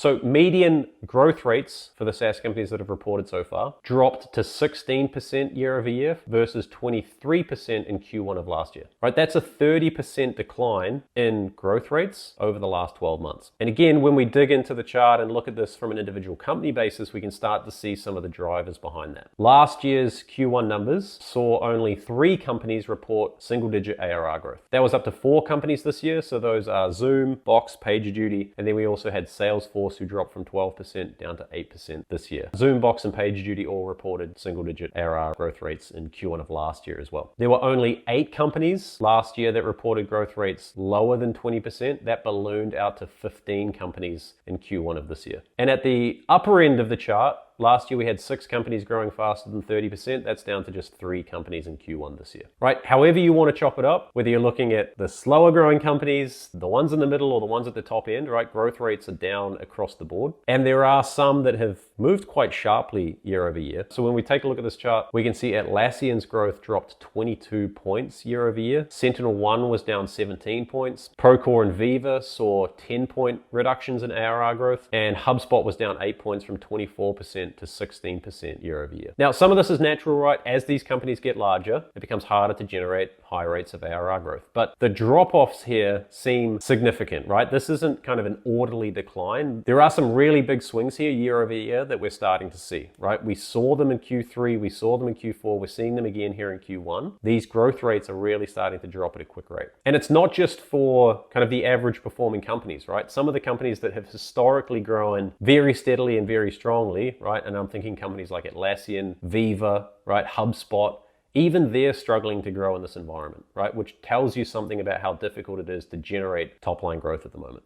So median growth rates for the SaaS companies that have reported so far dropped to 16% year over year versus 23% in Q1 of last year, right? That's a 30% decline in growth rates over the last 12 months. And again, when we dig into the chart and look at this from an individual company basis, we can start to see some of the drivers behind that. Last year's Q1 numbers saw only 3 companies report single-digit ARR growth. That was up to 4 companies this year, so those are Zoom, Box, PagerDuty, and then we also had Salesforce, who dropped from 12% down to 8% this year. Zoom, Box, and PagerDuty all reported single-digit ARR growth rates in Q1 of last year as well. There were only 8 companies last year that reported growth rates lower than 20%. That ballooned out to 15 companies in Q1 of this year. And at the upper end of the chart, last year we had 6 companies growing faster than 30%. That's down to just 3 companies in Q1 this year, right? However you want to chop it up, whether you're looking at the slower growing companies, the ones in the middle, or the ones at the top end, right? Growth rates are down across the board. And there are some that have moved quite sharply year over year. So when we take a look at this chart, we can see Atlassian's growth dropped 22 points year over year. SentinelOne was down 17 points. Procore and Veeva saw 10-point reductions in ARR growth. And HubSpot was down 8 points from 24% to 16% year over year. Now, some of this is natural, right? As these companies get larger, it becomes harder to generate high rates of ARR growth. But the drop-offs here seem significant, right? This isn't kind of an orderly decline. There are some really big swings here year over year that we're starting to see, right? We saw them in Q3, we saw them in Q4, we're seeing them again here in Q1. These growth rates are really starting to drop at a quick rate. And it's not just for kind of the average performing companies, right? Some of the companies that have historically grown very steadily and very strongly, right? And I'm thinking companies like Atlassian, Veeva, right? HubSpot, even they're struggling to grow in this environment, right? Which tells you something about how difficult it is to generate top line growth at the moment.